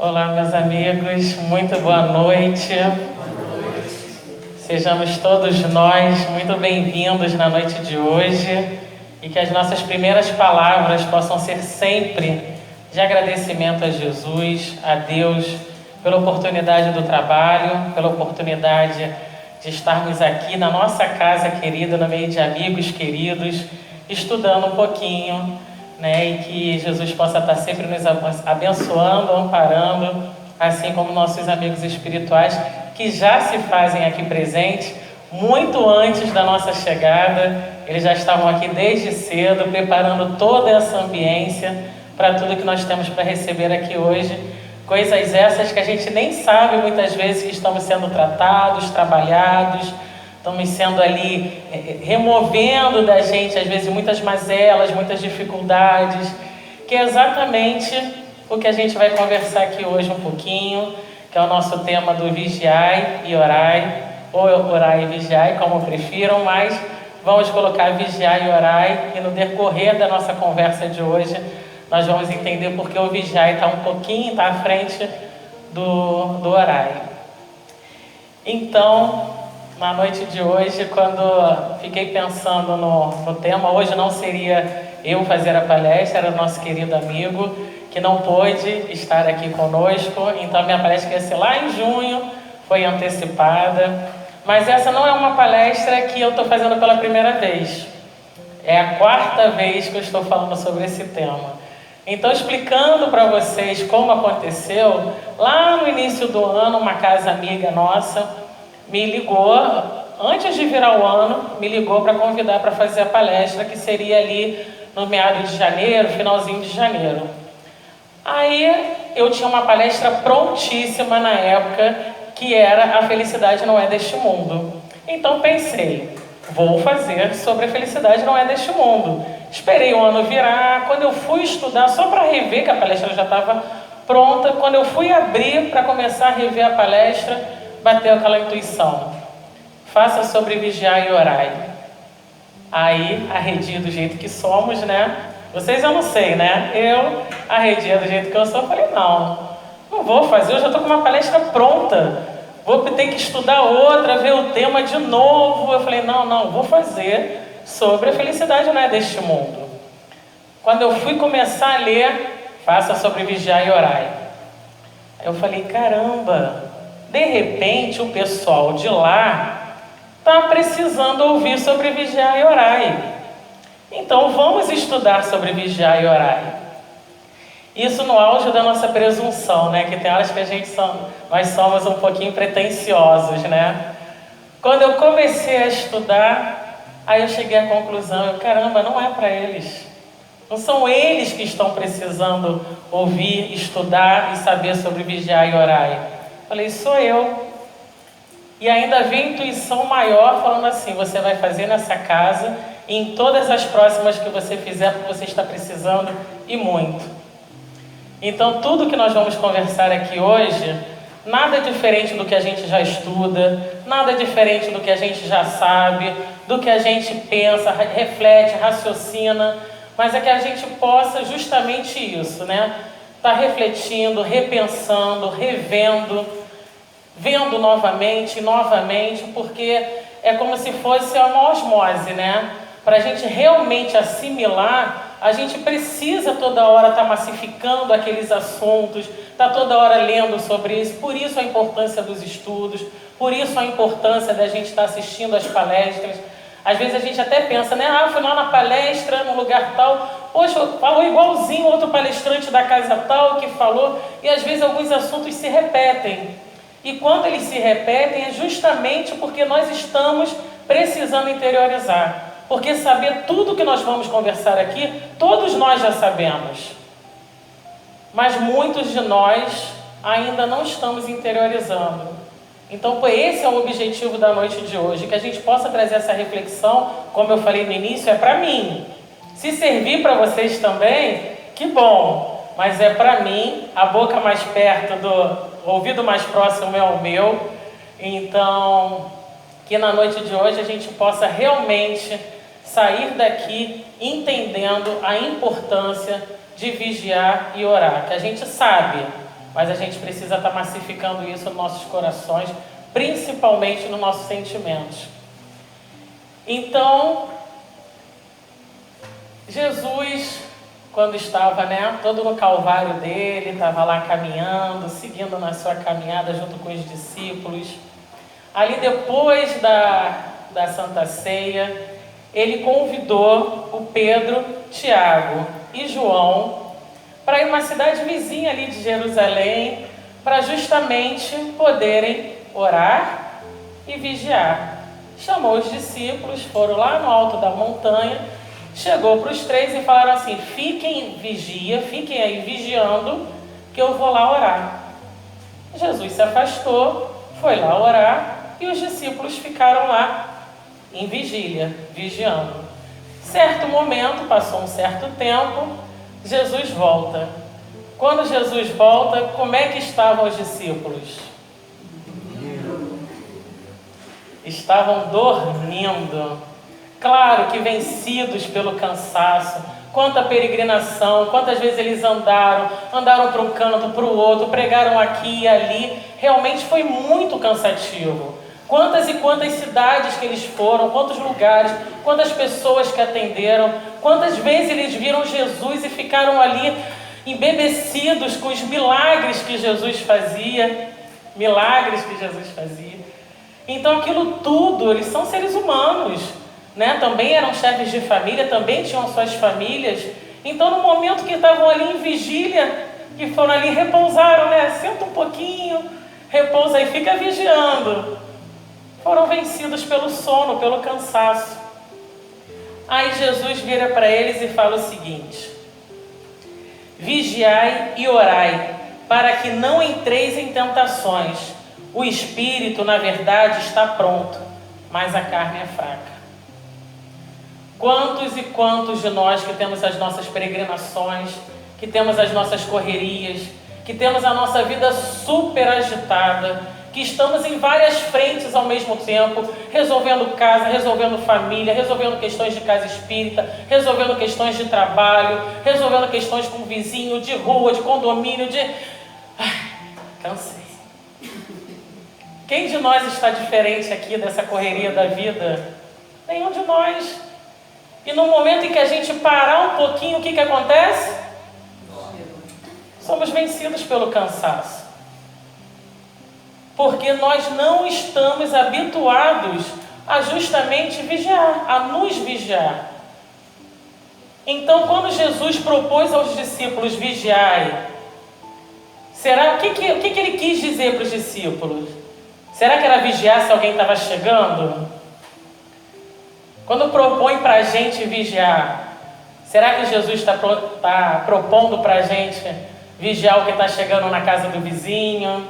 Olá, meus amigos, muito boa noite. Sejamos todos nós muito bem-vindos na noite de hoje e que as nossas primeiras palavras possam ser sempre de agradecimento a Jesus, a Deus, pela oportunidade do trabalho, pela oportunidade de estarmos aqui na nossa casa querida, no meio de amigos queridos, estudando um pouquinho, e que Jesus possa estar sempre nos abençoando, amparando, assim como nossos amigos espirituais que já se fazem aqui presentes, muito antes da nossa chegada. Eles já estavam aqui desde cedo, preparando toda essa ambiência para tudo que nós temos para receber aqui hoje. Coisas essas que a gente nem sabe muitas vezes que estamos sendo tratados, trabalhados, estamos sendo ali removendo da gente, às vezes, muitas mazelas, muitas dificuldades, que é exatamente o que a gente vai conversar aqui hoje um pouquinho, que é o nosso tema do vigiai e orai, ou orai e vigiai, como prefiram, mas vamos colocar vigiai e orai, e no decorrer da nossa conversa de hoje, nós vamos entender porque o vigiai está um pouquinho, está à frente do orai. Então, na noite de hoje, quando fiquei pensando no tema, hoje não seria eu fazer a palestra, era o nosso querido amigo, que não pôde estar aqui conosco, então minha palestra ia ser lá em junho, foi antecipada, mas essa não é uma palestra que eu estou fazendo pela primeira vez, é a quarta vez que eu estou falando sobre esse tema. Então, explicando para vocês como aconteceu, lá no início do ano, uma casa amiga nossa me ligou, antes de virar o ano, me ligou para convidar para fazer a palestra, que seria ali no meado de janeiro, finalzinho de janeiro. Aí, eu tinha uma palestra prontíssima na época, que era A Felicidade Não É Deste Mundo. Então, pensei, vou fazer sobre a felicidade não é deste mundo. Esperei o ano virar, quando eu fui estudar, só para rever, que a palestra já estava pronta, quando eu fui abrir para começar a rever a palestra, bateu aquela intuição. Faça sobre vigiar e orar. Aí, arredia do jeito que somos, Vocês eu não sei, Eu, arredia do jeito que eu sou, falei, não vou fazer, eu já estou com uma palestra pronta. Vou ter que estudar outra, ver o tema de novo. Eu falei, não, vou fazer sobre a felicidade não é deste mundo. Quando eu fui começar a ler, faça sobre vigiar e orar. Eu falei, caramba, de repente o pessoal de lá está precisando ouvir sobre vigiar e orar. Então vamos estudar sobre vigiar e orar. Isso no auge da nossa presunção, Que tem horas que nós somos um pouquinho pretensiosos, Quando eu comecei a estudar, aí eu cheguei à conclusão, caramba, não é para eles. Não são eles que estão precisando ouvir, estudar e saber sobre vigiar e orar. Falei, sou eu. E ainda vi intuição maior falando assim, você vai fazer nessa casa e em todas as próximas que você fizer, porque você está precisando e muito. Então, tudo que nós vamos conversar aqui hoje, nada diferente do que a gente já estuda, nada diferente do que a gente já sabe, do que a gente pensa, reflete, raciocina, mas é que a gente possa justamente isso, Tá refletindo, repensando, revendo, vendo novamente, porque é como se fosse uma osmose, Para a gente realmente assimilar, a gente precisa toda hora estar massificando aqueles assuntos, estar toda hora lendo sobre isso. Por isso a importância dos estudos, por isso a importância da gente estar assistindo às palestras. Às vezes a gente até pensa, fui lá na palestra, no lugar tal, poxa, falou igualzinho outro palestrante da casa tal que falou, e às vezes alguns assuntos se repetem. E quando eles se repetem é justamente porque nós estamos precisando interiorizar. Porque saber tudo que nós vamos conversar aqui, todos nós já sabemos. Mas muitos de nós ainda não estamos interiorizando. Então, esse é o objetivo da noite de hoje, que a gente possa trazer essa reflexão, como eu falei no início, é para mim. Se servir para vocês também, que bom. Mas é para mim, a boca mais perto do ouvido mais próximo é o meu. Então, que na noite de hoje a gente possa realmente sair daqui entendendo a importância de vigiar e orar. Que a gente sabe, mas a gente precisa estar massificando isso nos nossos corações, principalmente nos nossos sentimentos. Então, Jesus, quando estava, todo no calvário dele, estava lá caminhando, seguindo na sua caminhada junto com os discípulos. Ali depois da Santa Ceia, ele convidou o Pedro, Tiago e João para ir uma cidade vizinha ali de Jerusalém, para justamente poderem orar e vigiar. Chamou os discípulos, foram lá no alto da montanha, chegou para os três e falaram assim: fiquem aí vigiando, que eu vou lá orar. Jesus se afastou, foi lá orar, e os discípulos ficaram lá em vigília, vigiando. Certo momento, passou um certo tempo, Jesus volta. Quando Jesus volta, como é que estavam os discípulos? Estavam dormindo. Claro que vencidos pelo cansaço. Quanta peregrinação, quantas vezes eles andaram para um canto, para o outro, pregaram aqui e ali. Realmente foi muito cansativo. Quantas e quantas cidades que eles foram, quantos lugares, quantas pessoas que atenderam, quantas vezes eles viram Jesus e ficaram ali embebecidos com os milagres que Jesus fazia. Então aquilo tudo, eles são seres humanos, também eram chefes de família, também tinham suas famílias. Então no momento que estavam ali em vigília, que foram ali, repousaram, senta um pouquinho, repousa e fica vigiando. Foram vencidos pelo sono, pelo cansaço. Aí Jesus vira para eles e fala o seguinte: vigiai e orai, para que não entreis em tentações. O espírito, na verdade, está pronto, mas a carne é fraca. Quantos e quantos de nós que temos as nossas peregrinações, que temos as nossas correrias, que temos a nossa vida super agitada, que estamos em várias frentes ao mesmo tempo, resolvendo casa, resolvendo família, resolvendo questões de casa espírita, resolvendo questões de trabalho, resolvendo questões com vizinho, de rua, de condomínio, cansei. Quem de nós está diferente aqui dessa correria da vida? Nenhum de nós. E no momento em que a gente parar um pouquinho, o que acontece? Somos vencidos pelo cansaço. Porque nós não estamos habituados a justamente vigiar, a nos vigiar. Então, quando Jesus propôs aos discípulos vigiai, o que ele quis dizer para os discípulos? Será que era vigiar se alguém estava chegando? Quando propõe para a gente vigiar, será que Jesus está propondo para a gente vigiar o que está chegando na casa do vizinho?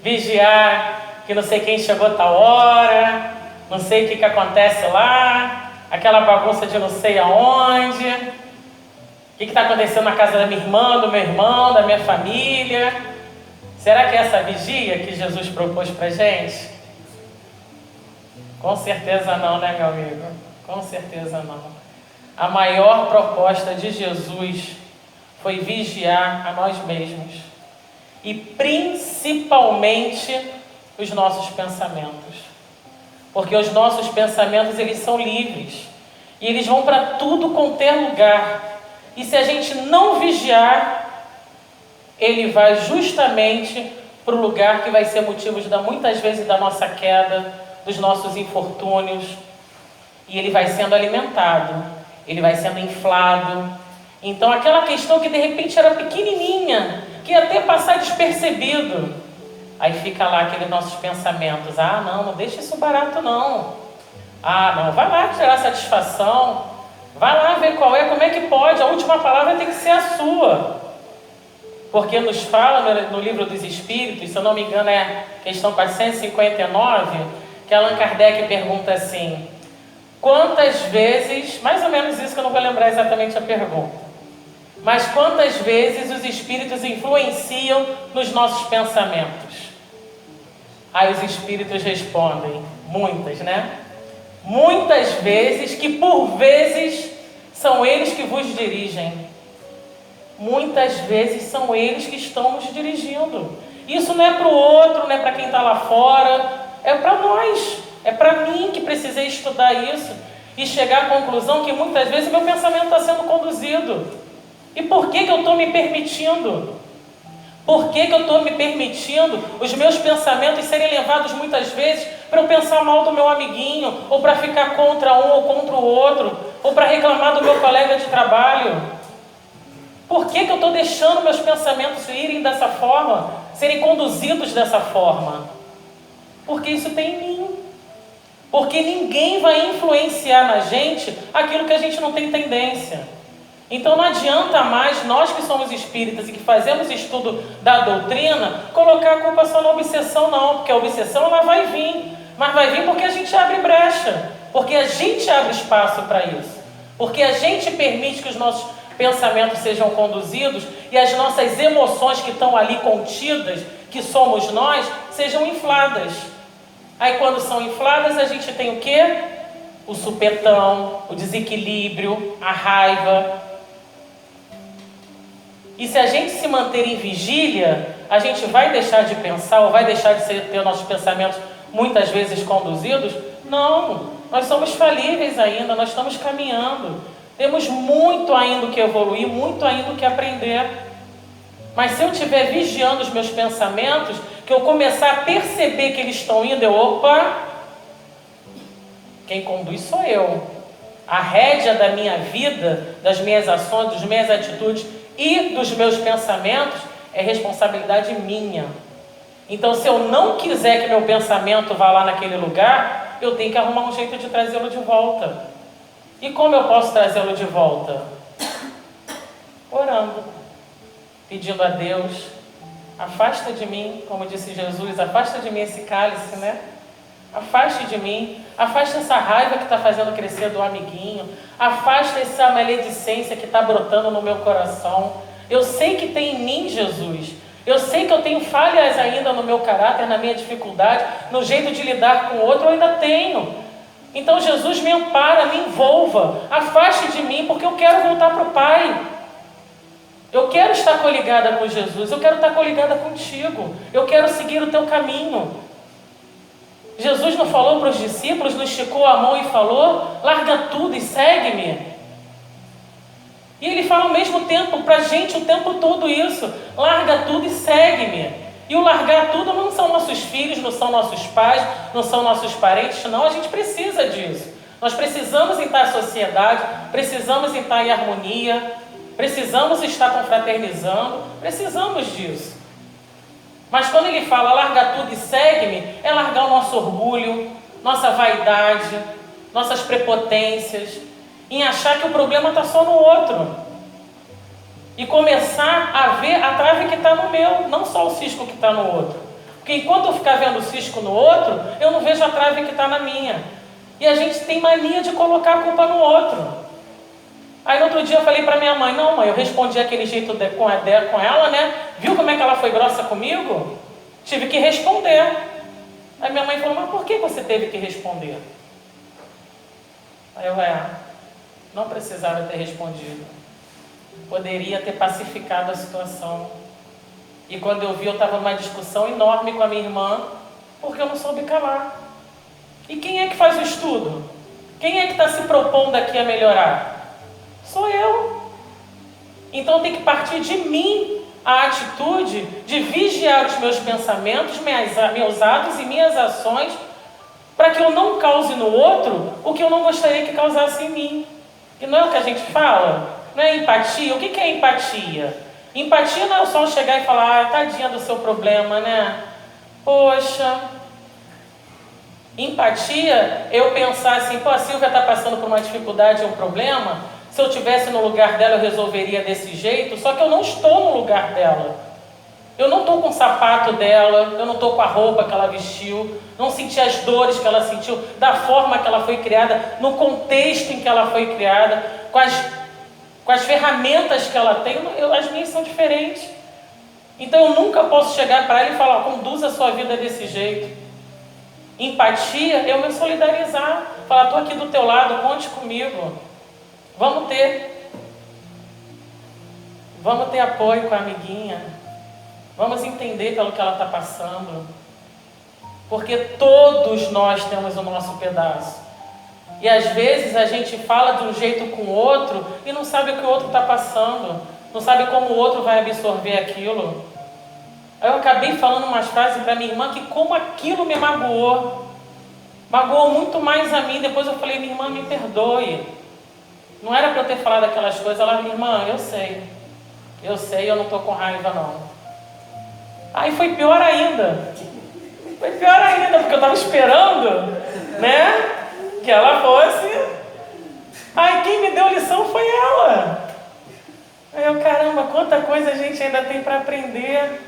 Vigiar que não sei quem chegou tal hora, não sei o que acontece lá, aquela bagunça de não sei aonde, o que está acontecendo na casa da minha irmã, do meu irmão, da minha família. Será que é essa vigia que Jesus propôs para a gente? Com certeza não, né, meu amigo? Com certeza não. A maior proposta de Jesus foi vigiar a nós mesmos. E principalmente os nossos pensamentos. Porque os nossos pensamentos, eles são livres. E eles vão para tudo quanto é lugar. E se a gente não vigiar, ele vai justamente para o lugar que vai ser motivo muitas vezes da nossa queda, dos nossos infortúnios. E ele vai sendo alimentado, ele vai sendo inflado. Então aquela questão que de repente era pequenininha, que ia até passar despercebido, aí fica lá aqueles nossos pensamentos: não deixa isso barato não. Não, vai lá tirar satisfação, vai lá ver como é que pode, a última palavra tem que ser a sua. Porque nos fala no livro dos Espíritos, se eu não me engano é questão 459, que Allan Kardec pergunta assim: quantas vezes, mais ou menos isso que eu não vou lembrar exatamente a pergunta, mas quantas vezes os espíritos influenciam nos nossos pensamentos? Aí os espíritos respondem: muitas, Muitas vezes, que por vezes são eles que vos dirigem. muitas vezes são eles que estão nos dirigindo. Isso não é para o outro, não é para quem está lá fora, é para nós, é para mim que precisei estudar isso e chegar à conclusão que muitas vezes meu pensamento está sendo conduzido. E por que eu estou me permitindo? Por que eu estou me permitindo os meus pensamentos serem levados muitas vezes para eu pensar mal do meu amiguinho, ou para ficar contra um ou contra o outro, ou para reclamar do meu colega de trabalho? Por que eu estou deixando meus pensamentos irem dessa forma, serem conduzidos dessa forma? Porque isso tem em mim. Porque ninguém vai influenciar na gente aquilo que a gente não tem tendência. Então não adianta mais nós que somos espíritas e que fazemos estudo da doutrina colocar a culpa só na obsessão, não, porque a obsessão ela vai vir, mas vai vir porque a gente abre brecha, porque a gente abre espaço para isso, porque a gente permite que os nossos pensamentos sejam conduzidos e as nossas emoções que estão ali contidas, que somos nós, sejam infladas. Aí quando são infladas a gente tem o quê? O supetão, o desequilíbrio, a raiva. E se a gente se manter em vigília, a gente vai deixar de pensar ou vai deixar de ter nossos pensamentos muitas vezes conduzidos? Não, nós somos falíveis ainda, nós estamos caminhando. Temos muito ainda que evoluir, muito ainda que aprender. Mas se eu estiver vigiando os meus pensamentos, que eu começar a perceber que eles estão indo, opa, quem conduz sou eu. A rédea da minha vida, das minhas ações, das minhas atitudes e dos meus pensamentos é responsabilidade minha. Então, se eu não quiser que meu pensamento vá lá naquele lugar, eu tenho que arrumar um jeito de trazê-lo de volta. E como eu posso trazê-lo de volta? Orando, pedindo a Deus, afasta de mim, como disse Jesus, afasta de mim esse cálice, né? Afaste de mim, afaste essa raiva que está fazendo crescer do amiguinho, afaste essa maledicência que está brotando no meu coração. Eu sei que tem em mim, Jesus. Eu sei que eu tenho falhas ainda no meu caráter, na minha dificuldade, no jeito de lidar com o outro, eu ainda tenho. Então Jesus me ampara, me envolva, afaste de mim, porque eu quero voltar para o Pai. Eu quero estar coligada com Jesus, eu quero estar coligada contigo, eu quero seguir o teu caminho. Jesus não falou para os discípulos, não esticou a mão e falou, larga tudo e segue-me. E ele fala ao mesmo tempo para a gente o tempo todo isso, larga tudo e segue-me. E o largar tudo não são nossos filhos, não são nossos pais, não são nossos parentes, não, a gente precisa disso. Nós precisamos estar em sociedade, precisamos estar em harmonia, precisamos estar confraternizando, precisamos disso. Mas quando ele fala larga tudo e segue-me, é largar o nosso orgulho, nossa vaidade, nossas prepotências, em achar que o problema está só no outro. E começar a ver a trave que está no meu, não só o cisco que está no outro. Porque enquanto eu ficar vendo o cisco no outro, eu não vejo a trave que está na minha. E a gente tem mania de colocar a culpa no outro. Aí no outro dia eu falei para minha mãe, não mãe, eu respondi aquele jeito com ela, né? Viu como é que ela foi grossa comigo? Tive que responder. Aí minha mãe falou, mas por que você teve que responder? Aí eu, não precisava ter respondido. Poderia ter pacificado a situação. E quando eu vi, eu estava numa discussão enorme com a minha irmã, porque eu não soube calar. E quem é que faz o estudo? Quem é que está se propondo aqui a melhorar? Sou eu. Então tem que partir de mim a atitude de vigiar os meus pensamentos, meus atos e minhas ações, para que eu não cause no outro o que eu não gostaria que causasse em mim. E não é o que a gente fala? Não é empatia? O que é empatia? Empatia não é só chegar e falar, tadinha do seu problema, né? Poxa. Empatia, eu pensar assim, a Silvia está passando por uma dificuldade ou um problema, se eu estivesse no lugar dela eu resolveria desse jeito, só que eu não estou no lugar dela. Eu não estou com o sapato dela, eu não estou com a roupa que ela vestiu, não senti as dores que ela sentiu, da forma que ela foi criada, no contexto em que ela foi criada, com as ferramentas que ela tem, as minhas são diferentes. Então eu nunca posso chegar para ela e falar, conduza a sua vida desse jeito. Empatia, eu me solidarizar, falar, estou aqui do teu lado, conte comigo, vamos ter. Vamos ter apoio com a amiguinha. Vamos entender pelo que ela está passando. Porque todos nós temos o nosso pedaço. E às vezes a gente fala de um jeito com o outro e não sabe o que o outro está passando. Não sabe como o outro vai absorver aquilo. Aí eu acabei falando umas frases para minha irmã que como aquilo me magoou. Magoou muito mais a mim. Depois eu falei, minha irmã, me perdoe. Não era para eu ter falado aquelas coisas. Ela, minha irmã, eu sei, eu não estou com raiva não. Aí foi pior ainda. Foi pior ainda, porque eu estava esperando, né, que ela fosse. Aí quem me deu lição foi ela. Aí eu, caramba, quanta coisa a gente ainda tem para aprender.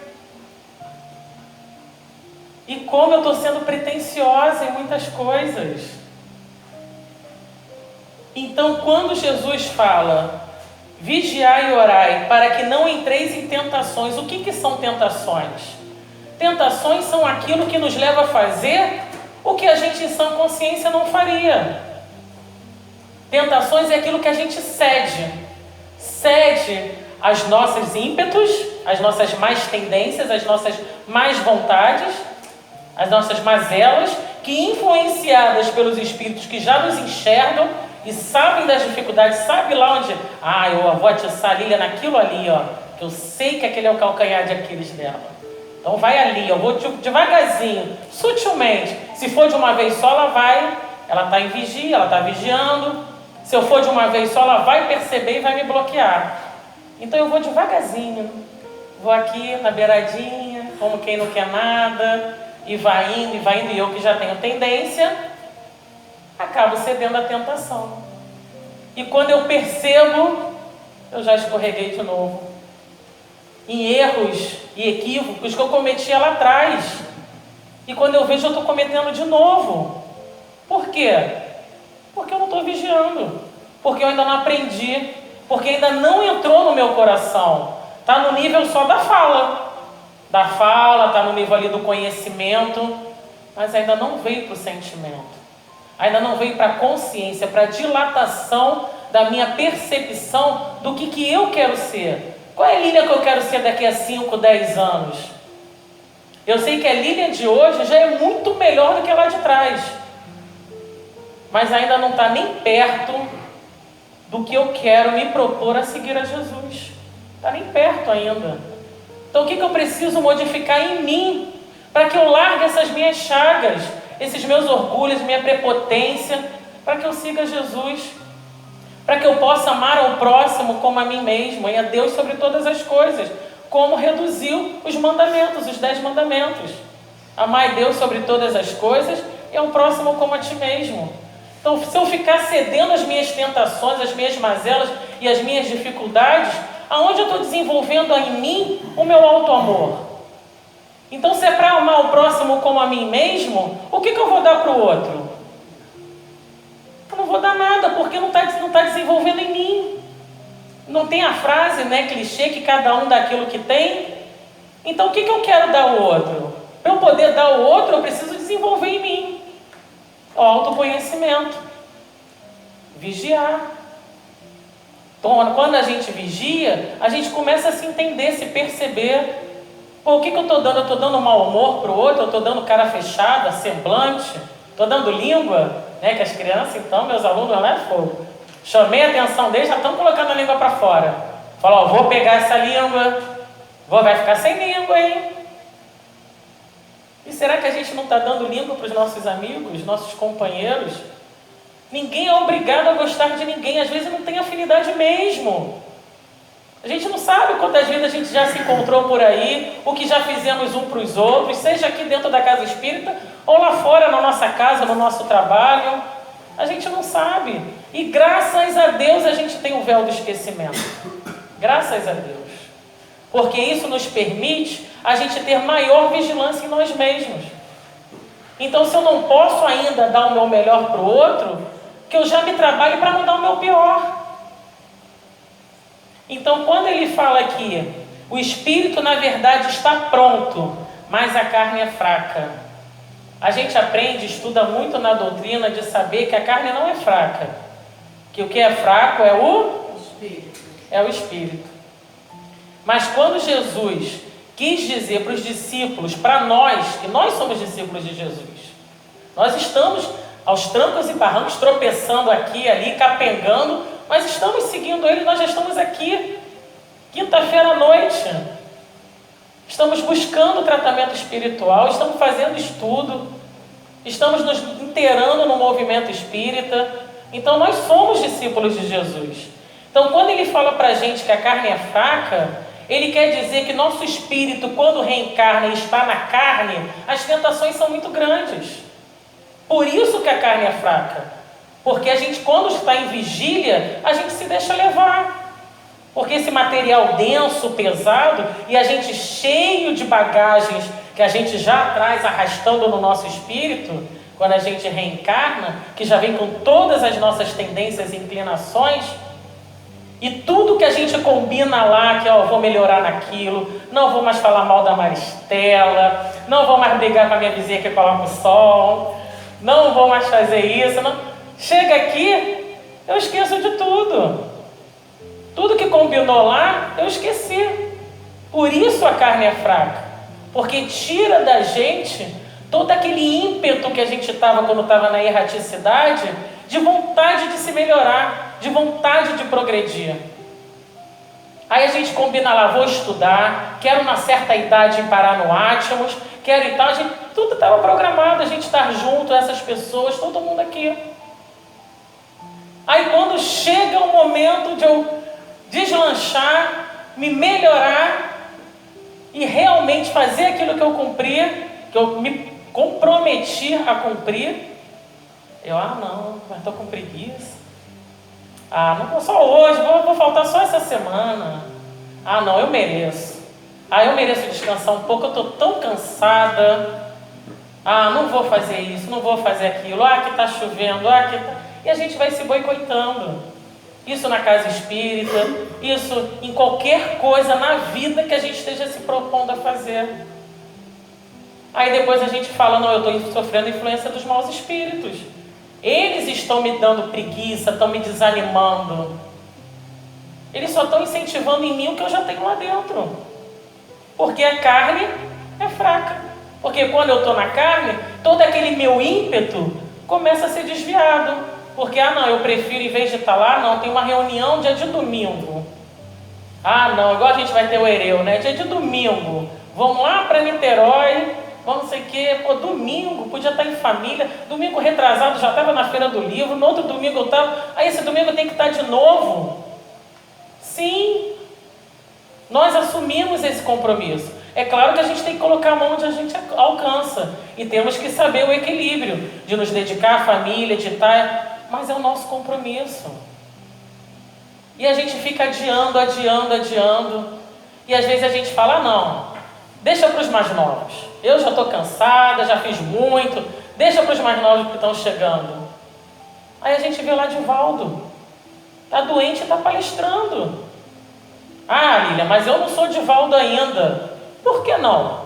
E como eu estou sendo pretensiosa em muitas coisas. Então, quando Jesus fala, vigiai e orai, para que não entreis em tentações, o que são tentações? Tentações são aquilo que nos leva a fazer o que a gente em sã consciência não faria. Tentações é aquilo que a gente cede. Cede às nossos ímpetos, às nossas más tendências, às nossas más vontades, às nossas mazelas, que influenciadas pelos espíritos que já nos enxergam e sabem das dificuldades, sabe lá onde... eu vou atiçar a Lília naquilo ali, ó, que eu sei que aquele é o calcanhar de Aquiles dela. Então vai ali, eu vou devagarzinho, sutilmente. Se for de uma vez só, ela está em vigia, ela está vigiando. Se eu for de uma vez só, ela vai perceber e vai me bloquear. Então eu vou devagarzinho, vou aqui na beiradinha, como quem não quer nada, e vai indo, e eu que já tenho tendência, acabo cedendo à tentação. E quando eu percebo, eu já escorreguei de novo. Em erros e equívocos que eu cometia lá atrás. E quando eu vejo, eu estou cometendo de novo. Por quê? Porque eu não estou vigiando. Porque eu ainda não aprendi. Porque ainda não entrou no meu coração. Está no nível só da fala. Está no nível ali do conhecimento. Mas ainda não veio para o sentimento. Ainda não veio para a consciência, para a dilatação da minha percepção do que eu quero ser. Qual é a Lília que eu quero ser daqui a 5, 10 anos? Eu sei que a Lília de hoje já é muito melhor do que a lá de trás. Mas ainda não está nem perto do que eu quero me propor a seguir a Jesus. Está nem perto ainda. Então o que eu preciso modificar em mim? Para que eu largue essas minhas chagas, esses meus orgulhos, minha prepotência, para que eu siga Jesus. Para que eu possa amar ao próximo como a mim mesmo, e a Deus sobre todas as coisas, como reduziu os mandamentos, os 10 mandamentos. Amar a Deus sobre todas as coisas e ao próximo como a ti mesmo. Então, se eu ficar cedendo às minhas tentações, às minhas mazelas e às minhas dificuldades, aonde eu estou desenvolvendo em mim o meu auto-amor? Então, se é para amar o próximo como a mim mesmo, o que eu vou dar para o outro? Eu não vou dar nada, porque não está desenvolvendo em mim. Não tem a frase, né, clichê, que cada um dá aquilo que tem. Então o que eu quero dar ao outro? Para eu poder dar ao outro, eu preciso desenvolver em mim o autoconhecimento. Vigiar. Então, quando a gente vigia, a gente começa a se entender, se perceber. O que eu estou dando? Eu estou dando mau humor para o outro? Eu estou dando cara fechada, semblante? Estou dando língua? Né, que as crianças, então, meus alunos, não é fogo. Chamei a atenção deles, já estão colocando a língua para fora. Falou, vou pegar essa língua, vai ficar sem língua, hein? E será que a gente não está dando língua para os nossos amigos, nossos companheiros? Ninguém é obrigado a gostar de ninguém, às vezes não tem afinidade mesmo. A gente não sabe quantas vezes a gente já se encontrou por aí, o que já fizemos um para os outros, seja aqui dentro da casa espírita, ou lá fora na nossa casa, no nosso trabalho. A gente não sabe. E graças a Deus a gente tem o véu do esquecimento. Graças a Deus. Porque isso nos permite a gente ter maior vigilância em nós mesmos. Então, se eu não posso ainda dar o meu melhor para o outro, que eu já me trabalhe para não dar o meu pior. Então, quando ele fala aqui, o espírito na verdade está pronto, mas a carne é fraca. A gente aprende, estuda muito na doutrina de saber que a carne não é fraca. Que o que é fraco é o espírito. Mas quando Jesus quis dizer para os discípulos, para nós, que nós somos discípulos de Jesus, nós estamos aos trancos e barrancos, tropeçando aqui e ali, capengando, mas estamos seguindo Ele, nós já estamos aqui, quinta-feira à noite, estamos buscando tratamento espiritual, estamos fazendo estudo, estamos nos inteirando no movimento espírita. Então nós somos discípulos de Jesus. Então quando Ele fala para a gente que a carne é fraca, Ele quer dizer que nosso espírito, quando reencarna e está na carne, as tentações são muito grandes. Por isso que a carne é fraca. Porque a gente, quando está em vigília, a gente se deixa levar. Porque esse material denso, pesado, e a gente cheio de bagagens que a gente já traz arrastando no nosso espírito, quando a gente reencarna, que já vem com todas as nossas tendências e inclinações, e tudo que a gente combina lá, que vou melhorar naquilo, não vou mais falar mal da Maristela, não vou mais brigar com a minha vizinha que coloca o sol, não vou mais fazer isso, não. Chega aqui, eu esqueço de tudo. Tudo que combinou lá, eu esqueci. Por isso a carne é fraca. Porque tira da gente todo aquele ímpeto que a gente estava quando estava na erraticidade, de vontade de se melhorar, de vontade de progredir. Aí a gente combina lá, vou estudar, quero uma certa idade parar no Atmos, quero e tal, tudo estava programado, a gente estar junto, essas pessoas, todo mundo aqui. Aí quando chega o momento de eu deslanchar, me melhorar e realmente fazer aquilo que eu cumpri, que eu me comprometi a cumprir, não, mas estou com preguiça. Não vou só hoje, vou faltar só essa semana. Não, eu mereço. Eu mereço descansar um pouco, eu estou tão cansada. Não vou fazer isso, não vou fazer aquilo. Que está chovendo, que tá... E a gente vai se boicotando. Isso na casa espírita, isso em qualquer coisa na vida que a gente esteja se propondo a fazer. Aí depois a gente fala, não, eu estou sofrendo influência dos maus espíritos. Eles estão me dando preguiça, estão me desanimando. Eles só estão incentivando em mim o que eu já tenho lá dentro. Porque a carne é fraca. Porque quando eu estou na carne, todo aquele meu ímpeto começa a ser desviado. Porque, eu prefiro, em vez de estar lá, tem uma reunião dia de domingo. Igual a gente vai ter o Ereu, né? Dia de domingo. Vamos lá para Niterói, vamos não sei o quê. Domingo, podia estar em família. Domingo retrasado, já estava na Feira do Livro. No outro domingo eu estava. Esse domingo tem que estar de novo. Sim, nós assumimos esse compromisso. É claro que a gente tem que colocar a mão onde a gente alcança. E temos que saber o equilíbrio de nos dedicar à família, de estar... Mas é o nosso compromisso. E a gente fica adiando. E às vezes a gente fala, não, deixa para os mais novos. Eu já estou cansada, já fiz muito. Deixa para os mais novos que estão chegando. Aí a gente vê lá Divaldo. Está doente e está palestrando. Lília, mas eu não sou Divaldo ainda. Por que não?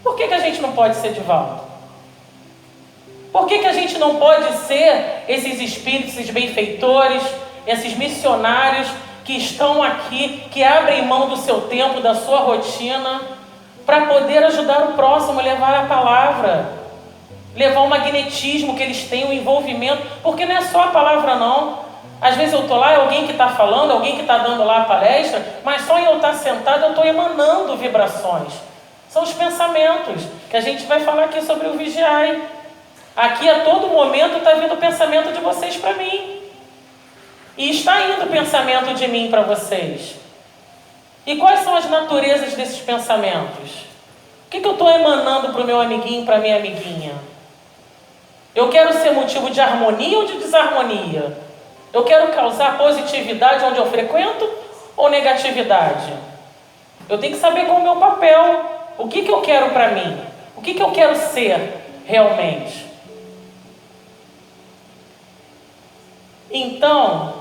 Por que a gente não pode ser Divaldo? Por que a gente não pode ser esses espíritos, esses benfeitores, esses missionários que estão aqui, que abrem mão do seu tempo, da sua rotina, para poder ajudar o próximo, levar a palavra, levar o magnetismo que eles têm, o envolvimento, porque não é só a palavra não. Às vezes eu estou lá, é alguém que está falando, alguém que está dando lá a palestra, mas só em eu estar sentado eu estou emanando vibrações. São os pensamentos, que a gente vai falar aqui sobre o Vigiai. Aqui a todo momento está vindo o pensamento de vocês para mim. E está indo o pensamento de mim para vocês. E quais são as naturezas desses pensamentos? O que eu estou emanando para o meu amiguinho, para a minha amiguinha? Eu quero ser motivo de harmonia ou de desarmonia? Eu quero causar positividade onde eu frequento ou negatividade? Eu tenho que saber qual é o meu papel. O que eu quero para mim? O que eu quero ser realmente? Então,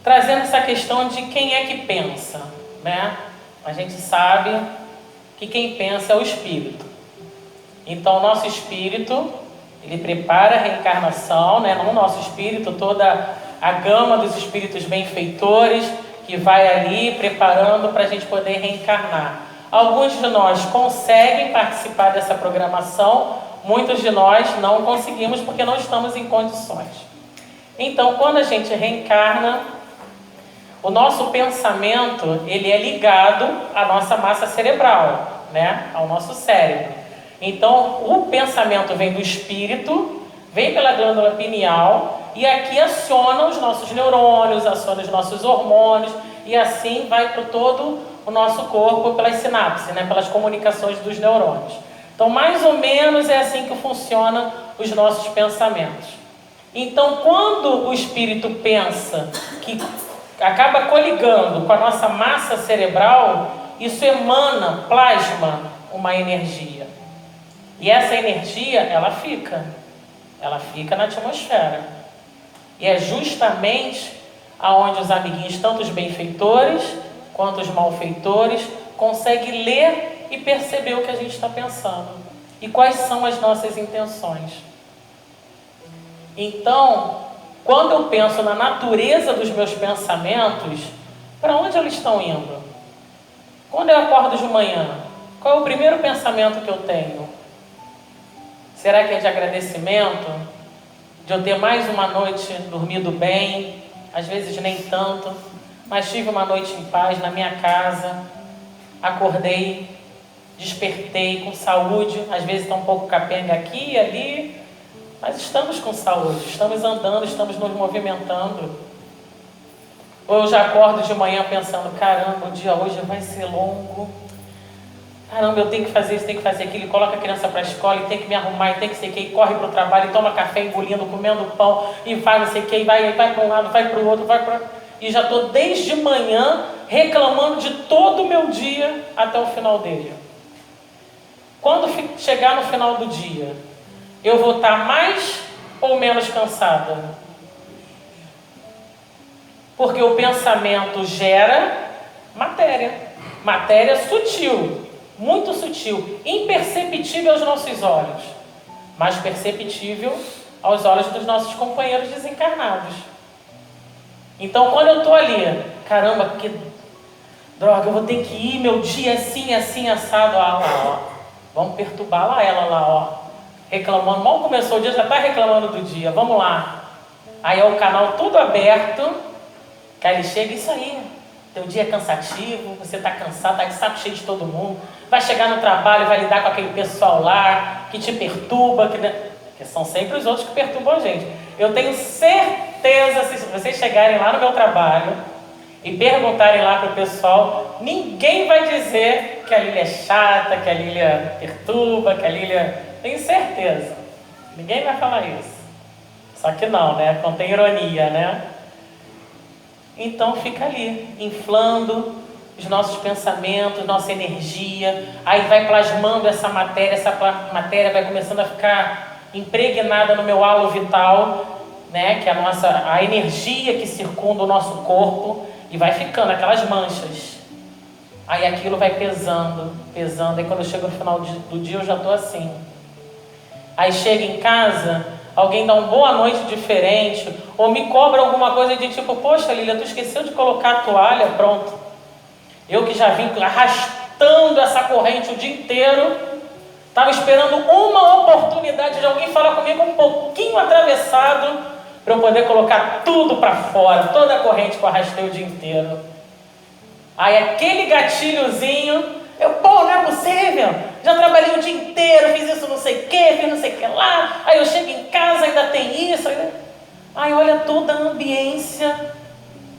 trazendo essa questão de quem é que pensa, né? A gente sabe que quem pensa é o espírito. Então, o nosso espírito, ele prepara a reencarnação, né? No nosso espírito, toda a gama dos espíritos benfeitores, que vai ali preparando para a gente poder reencarnar. Alguns de nós conseguem participar dessa programação, muitos de nós não conseguimos porque não estamos em condições. Então, quando a gente reencarna, o nosso pensamento, ele é ligado à nossa massa cerebral, né? Ao nosso cérebro. Então, o pensamento vem do espírito, vem pela glândula pineal e aqui aciona os nossos neurônios, aciona os nossos hormônios e assim vai para todo o nosso corpo pelas sinapses, né? Pelas comunicações dos neurônios. Então, mais ou menos é assim que funcionam os nossos pensamentos. Então, quando o espírito pensa que acaba coligando com a nossa massa cerebral, isso emana, plasma uma energia. E essa energia, ela fica na atmosfera. E é justamente aonde os amiguinhos, tanto os benfeitores quanto os malfeitores, conseguem ler e perceber o que a gente está pensando. E quais são as nossas intenções. Então, quando eu penso na natureza dos meus pensamentos, para onde eles estão indo? Quando eu acordo de manhã, qual é o primeiro pensamento que eu tenho? Será que é de agradecimento? De eu ter mais uma noite dormido bem? Às vezes nem tanto, mas tive uma noite em paz na minha casa, acordei, despertei com saúde, às vezes está um pouco capenga aqui e ali, mas estamos com saúde, estamos andando, estamos nos movimentando. Ou eu já acordo de manhã pensando, caramba, o dia hoje vai ser longo. Caramba, eu tenho que fazer isso, tenho que fazer aquilo. E coloca a criança para a escola, e tem que me arrumar, e tem que sei o que, e corre para o trabalho, e toma café engolindo, comendo pão, e vai não sei o que, e vai para um lado, vai para o outro, vai para... E já estou desde manhã reclamando de todo o meu dia até o final dele. Quando chegar no final do dia, eu vou estar mais ou menos cansada? Porque o pensamento gera matéria. Matéria sutil, muito sutil, imperceptível aos nossos olhos, mas perceptível aos olhos dos nossos companheiros desencarnados. Então, quando eu estou ali, caramba, que droga, eu vou ter que ir, meu dia assim, assim, assado, lá, ó. Vamos perturbar lá ela lá, ó. Reclamando, mal começou o dia, já está reclamando do dia, vamos lá. Aí é o canal tudo aberto, que aí ele chega, isso aí, teu dia é cansativo, você está cansado, está de saco cheio de todo mundo, vai chegar no trabalho, vai lidar com aquele pessoal lá, que te perturba, que são sempre os outros que perturbam a gente. Eu tenho certeza, se vocês chegarem lá no meu trabalho e perguntarem lá para o pessoal, ninguém vai dizer que a Lília é chata, que a Lília perturba, que a Lília... Tenho certeza. Ninguém vai falar isso. Só que não, né? Contém ironia, né? Então fica ali, inflando os nossos pensamentos, nossa energia. Aí vai plasmando essa matéria vai começando a ficar impregnada no meu halo vital, né? Que é a energia que circunda o nosso corpo. E vai ficando aquelas manchas. Aí aquilo vai pesando, pesando. Aí quando eu chego no final do dia eu já estou assim. Aí chega em casa, alguém dá uma boa noite diferente, ou me cobra alguma coisa de tipo, poxa Lília, tu esqueceu de colocar a toalha, pronto. Eu que já vim arrastando essa corrente o dia inteiro, estava esperando uma oportunidade de alguém falar comigo um pouquinho atravessado, para eu poder colocar tudo para fora, toda a corrente que eu arrastei o dia inteiro. Aí aquele gatilhozinho, não é possível, já trabalhei o dia inteiro, fiz isso não sei o que, fiz não sei o que lá, aí eu chego em casa, ainda tem isso, aí olha toda a ambiência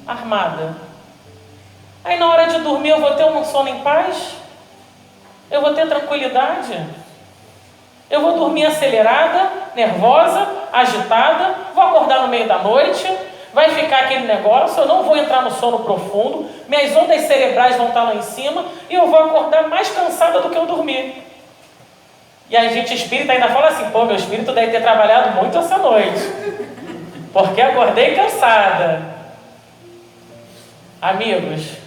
armada. Aí na hora de dormir eu vou ter um sono em paz? Eu vou ter tranquilidade? Eu vou dormir acelerada, nervosa, agitada, vou acordar no meio da noite, vai ficar aquele negócio, eu não vou entrar no sono profundo, minhas ondas cerebrais vão estar lá em cima e eu vou acordar mais cansada do que eu dormi. E a gente espírita ainda fala assim, pô, meu espírito deve ter trabalhado muito essa noite, porque acordei cansada. Amigos,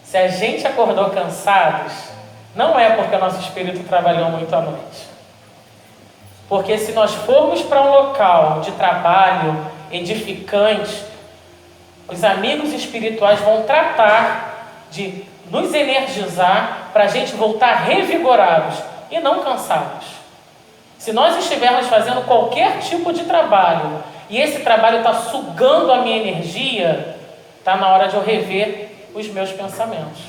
se a gente acordou cansados, não é porque o nosso espírito trabalhou muito à noite. Porque se nós formos para um local de trabalho edificante, Os amigos espirituais vão tratar de nos energizar para a gente voltar revigorados e não cansados. Se nós estivermos fazendo qualquer tipo de trabalho e esse trabalho está sugando a minha energia, está na hora de eu rever os meus pensamentos.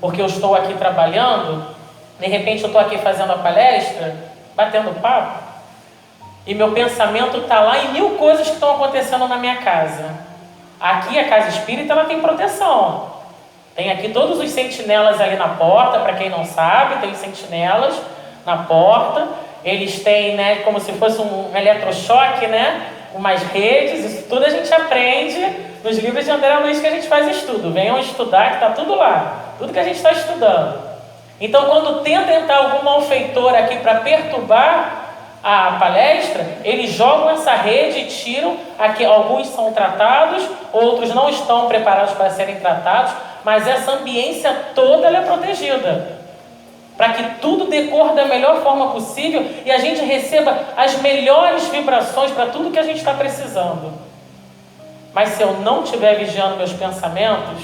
Porque eu estou aqui trabalhando, de repente eu estou aqui fazendo a palestra, batendo papo, e meu pensamento está lá em 1000 coisas que estão acontecendo na minha casa. Aqui a casa espírita ela tem proteção. Tem aqui todos os sentinelas ali na porta, para quem não sabe, tem sentinelas na porta. Eles têm, né, como se fosse um eletrochoque, né, umas redes, isso tudo a gente aprende nos livros de André Luiz que a gente faz estudo. Venham estudar que está tudo lá, tudo que a gente está estudando. Então quando tenta entrar algum malfeitor aqui para perturbar a palestra, eles jogam essa rede e tiram. Aqui alguns são tratados, outros não estão preparados para serem tratados, mas essa ambiência toda ela é protegida, para que tudo decorra da melhor forma possível e a gente receba as melhores vibrações para tudo que a gente está precisando. Mas se eu não estiver vigiando meus pensamentos,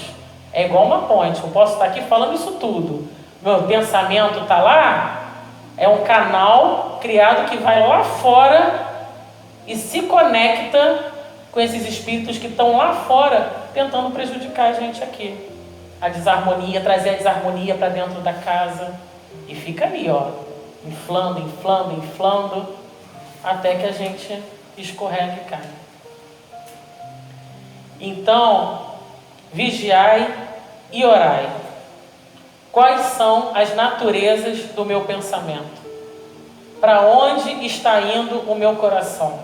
é igual uma ponte. Eu posso estar aqui falando isso tudo, meu pensamento está lá, é um canal criado que vai lá fora e se conecta com esses espíritos que estão lá fora tentando prejudicar a gente aqui. A desarmonia, trazer a desarmonia para dentro da casa. E fica ali, ó, inflando, inflando, inflando, até que a gente escorrega e cai. Então, vigiai e orai. Quais são as naturezas do meu pensamento? Para onde está indo o meu coração?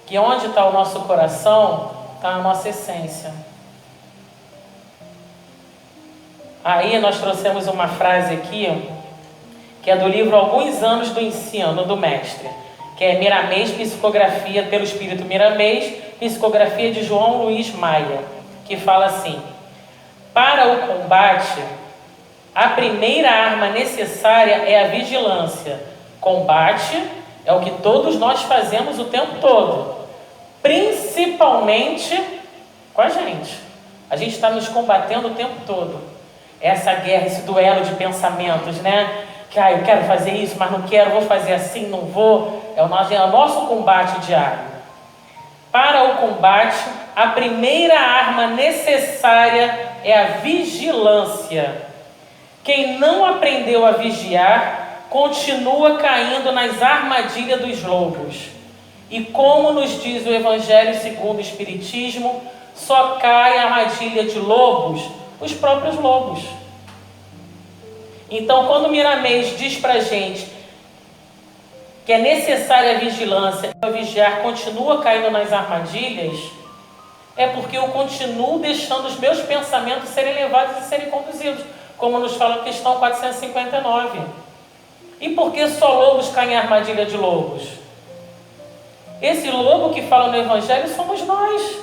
Que onde está o nosso coração, está a nossa essência. Aí nós trouxemos uma frase aqui, que é do livro Alguns Anos do Ensino, do Mestre, que é Miramês, psicografia pelo Espírito Miramês, psicografia de João Luiz Maia, que fala assim: para o combate, a primeira arma necessária é a vigilância. Combate é o que todos nós fazemos o tempo todo, principalmente com a gente. A gente está nos combatendo o tempo todo. Essa guerra, esse duelo de pensamentos, né? Que eu quero fazer isso, mas não quero, vou fazer assim, não vou. É o nosso combate diário. Para o combate, a primeira arma necessária é a vigilância. Quem não aprendeu a vigiar, continua caindo nas armadilhas dos lobos. E como nos diz o Evangelho segundo o Espiritismo, só cai a armadilha de lobos os próprios lobos. Então, quando Miramês diz para a gente que é necessária a vigilância, para vigiar continua caindo nas armadilhas, é porque eu continuo deixando os meus pensamentos serem levados e serem conduzidos, como nos fala a questão 459. E por que só lobos caem em armadilha de lobos? Esse lobo que fala no Evangelho somos nós.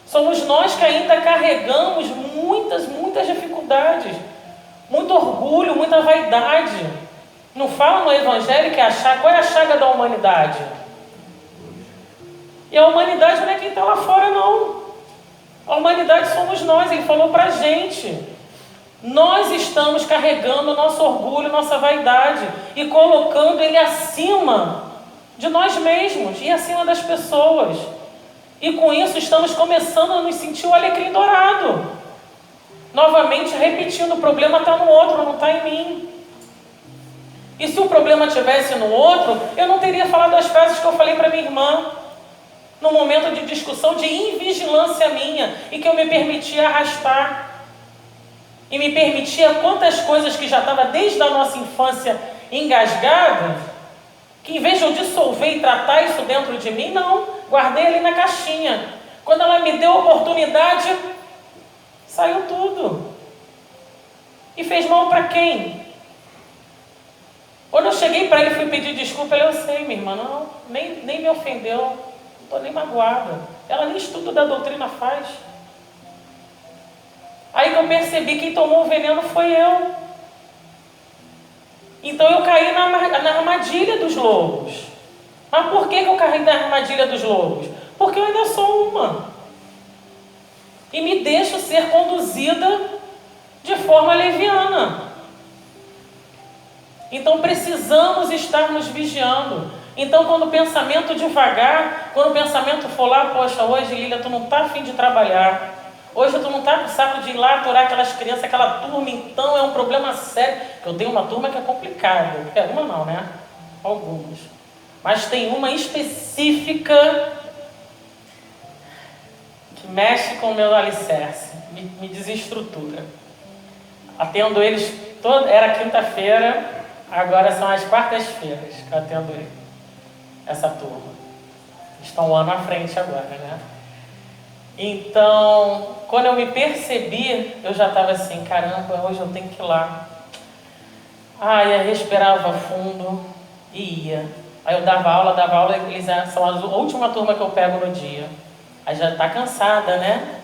Somos nós que ainda carregamos muitas dificuldades, muito orgulho, muita vaidade. Não fala no Evangelho que qual é a chaga da humanidade? E a humanidade não é quem está lá fora, não. A humanidade somos nós, ele falou para a gente. Nós estamos carregando o nosso orgulho, nossa vaidade e colocando ele acima de nós mesmos e acima das pessoas. E com isso estamos começando a nos sentir o alecrim dourado. Novamente repetindo, o problema está no outro, não está em mim. E se o problema estivesse no outro, eu não teria falado as frases que eu falei para minha irmã, no momento de discussão de invigilância minha, e que eu me permitia arrastar. E me permitia quantas coisas que já estava desde a nossa infância engasgada, que em vez de eu dissolver e tratar isso dentro de mim, não, guardei ali na caixinha. Quando ela me deu a oportunidade, saiu tudo. E fez mal para quem? Quando eu cheguei para ele e fui pedir desculpa, eu sei, minha irmã, não, nem me ofendeu, não estou nem magoada. Ela nem estudo da doutrina faz. Aí que eu percebi que quem tomou o veneno foi eu. Então eu caí na armadilha dos lobos. Mas por que eu caí na armadilha dos lobos? Porque eu ainda sou uma. E me deixo ser conduzida de forma leviana. Então precisamos estar nos vigiando. Então quando o pensamento devagar, quando o pensamento for lá, poxa, hoje Lília, tu não está afim de trabalhar. Hoje tu não está com saco de ir lá aturar aquelas crianças, aquela turma, então é um problema sério. Eu tenho uma turma que é complicada. Uma não, né? Algumas. Mas tem uma específica que mexe com o meu alicerce, me desestrutura. Atendo eles, era quinta-feira, agora são as quartas-feiras que eu atendo essa turma. Estão um ano à frente agora, né? Então, quando eu me percebi, eu já estava assim, caramba, hoje eu tenho que ir lá. Eu respirava fundo e ia. Aí eu dava aula, eles são a última turma que eu pego no dia. Aí já está cansada, né?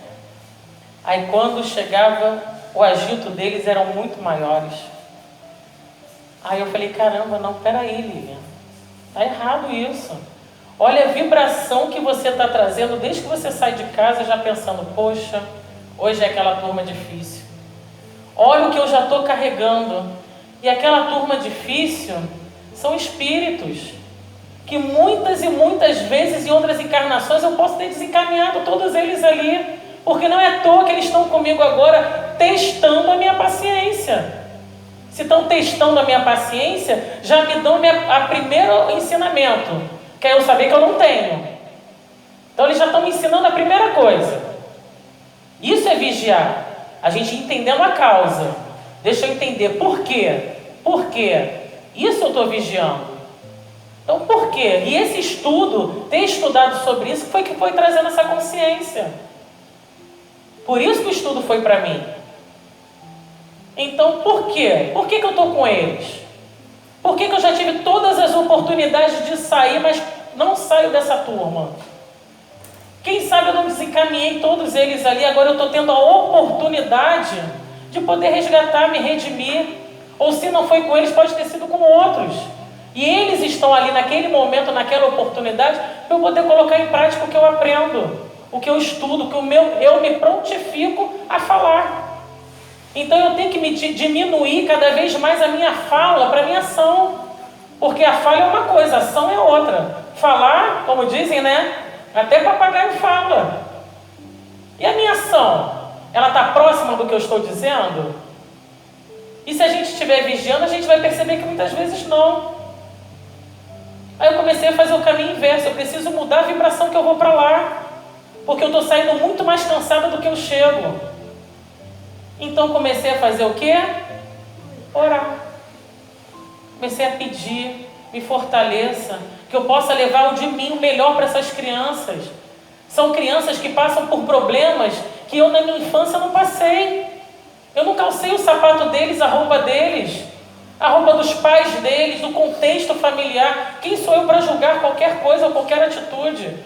Aí quando chegava, o agito deles eram muito maiores. Aí eu falei, caramba, não, peraí, Lívia. Está errado isso. Olha a vibração que você está trazendo desde que você sai de casa já pensando, poxa, hoje é aquela turma difícil. Olha o que eu já estou carregando. E aquela turma difícil são espíritos que muitas e muitas vezes em outras encarnações eu posso ter desencaminhado todos eles ali. Porque não é à toa que eles estão comigo agora testando a minha paciência. Se estão testando a minha paciência, já me dão a primeiro ensinamento, que é eu saber que eu não tenho. Então eles já estão me ensinando a primeira coisa. Isso é vigiar. A gente entendendo a causa. Deixa eu entender por quê. Por quê? Isso eu estou vigiando. Então por quê? E esse estudo, ter estudado sobre isso, foi que foi trazendo essa consciência. Por isso que o estudo foi para mim. Então por quê? Por que eu estou com eles? Por que eu já tive todas as oportunidades de sair, mas não saio dessa turma? Quem sabe eu não desencaminhei todos eles ali, agora eu estou tendo a oportunidade de poder resgatar, me redimir. Ou se não foi com eles, pode ter sido com outros. E eles estão ali naquele momento, naquela oportunidade, para eu poder colocar em prática o que eu aprendo, o que eu estudo, o que eu me prontifico a falar. Então eu tenho que me diminuir cada vez mais a minha fala para a minha ação. Porque a fala é uma coisa, a ação é outra. Falar, como dizem, né? Até papagaio fala. E a minha ação? Ela está próxima do que eu estou dizendo? E se a gente estiver vigiando, a gente vai perceber que muitas vezes não. Aí eu comecei a fazer o caminho inverso. Eu preciso mudar a vibração que eu vou para lá. Porque eu estou saindo muito mais cansada do que eu chego. Então comecei a fazer o quê? Orar. Comecei a pedir, me fortaleça, que eu possa levar o de mim o melhor para essas crianças. São crianças que passam por problemas que eu na minha infância não passei. Eu não calcei o sapato deles, a roupa deles, a roupa dos pais deles, do contexto familiar. Quem sou eu para julgar qualquer coisa ou qualquer atitude?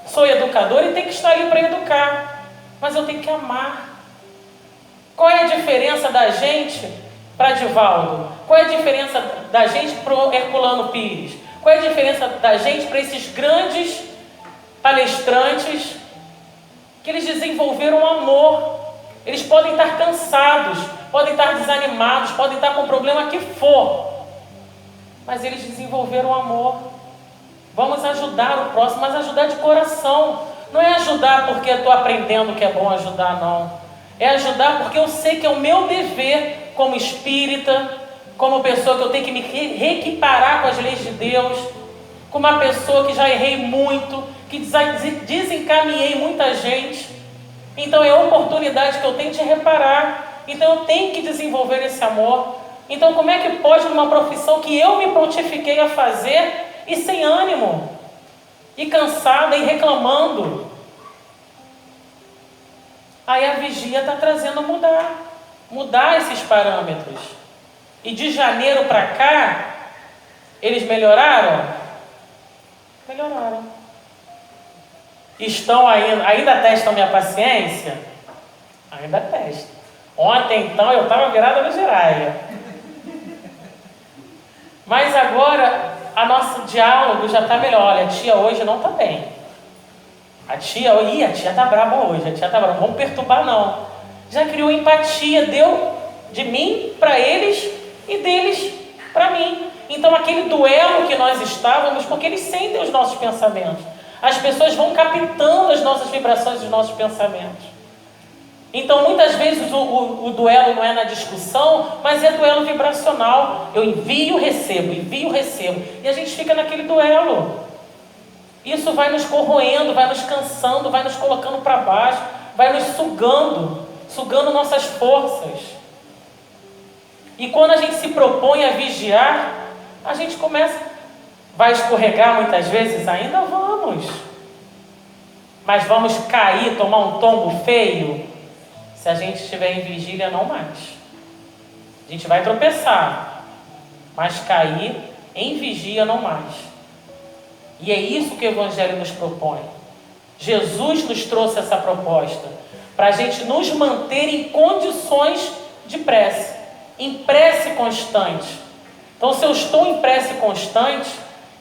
Sou educador e tenho que estar ali para educar. Mas eu tenho que amar. Qual é a diferença da gente para Divaldo? Qual é a diferença da gente para o Herculano Pires? Qual é a diferença da gente para esses grandes palestrantes que eles desenvolveram amor? Eles podem estar cansados, podem estar desanimados, podem estar com o problema que for, mas eles desenvolveram amor. Vamos ajudar o próximo, mas ajudar de coração. Não é ajudar porque eu estou aprendendo que é bom ajudar, não. É ajudar porque eu sei que é o meu dever como espírita, como pessoa que eu tenho que me reequiparar com as leis de Deus, como uma pessoa que já errei muito, que desencaminhei muita gente. Então é a oportunidade que eu tenho de reparar. Então eu tenho que desenvolver esse amor. Então como é que pode numa profissão que eu me prontifiquei a fazer e sem ânimo, e cansada e reclamando? Aí a vigia está trazendo mudar esses parâmetros. E de janeiro para cá, eles melhoraram? Melhoraram. Estão ainda testam minha paciência? Ainda testam. Ontem então eu estava virada no giraia. Mas agora, o nosso diálogo já está melhor. Olha, tia hoje não está bem. A tia tá braba hoje, a tia tá braba, não vamos perturbar não. Já criou empatia, deu de mim para eles e deles para mim. Então aquele duelo que nós estávamos, porque eles sentem os nossos pensamentos. As pessoas vão captando as nossas vibrações e os nossos pensamentos. Então muitas vezes o duelo não é na discussão, mas é duelo vibracional. Eu envio, recebo. E a gente fica naquele duelo. Isso vai nos corroendo, vai nos cansando, vai nos colocando para baixo, vai nos sugando nossas forças. E quando a gente se propõe a vigiar, a gente vai escorregar muitas vezes, ainda vamos. Mas vamos cair, tomar um tombo feio, se a gente estiver em vigília, não mais. A gente vai tropeçar, mas cair em vigília, não mais. E é isso que o Evangelho nos propõe. Jesus nos trouxe essa proposta, para a gente nos manter em condições de prece, em prece constante. Então, se eu estou em prece constante,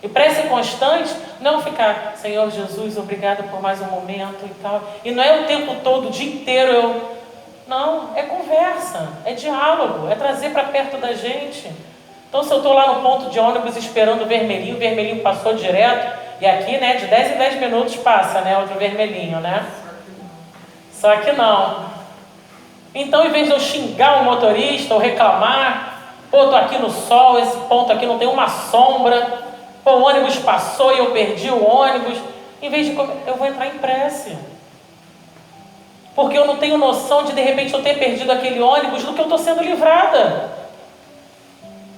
e prece constante não é ficar, Senhor Jesus, obrigado por mais um momento e tal. E não é o tempo todo, o dia inteiro Não, é conversa, é diálogo, é trazer para perto da gente. Então, se eu estou lá no ponto de ônibus esperando o vermelhinho passou direto, e aqui, né, de 10 em 10 minutos passa, né, outro vermelhinho, né? Só que não. Então, em vez de eu xingar o motorista ou reclamar, estou aqui no sol, esse ponto aqui não tem uma sombra, o ônibus passou e eu perdi o ônibus, em vez de eu vou entrar em prece. Porque eu não tenho noção de repente eu ter perdido aquele ônibus do que eu estou sendo livrada,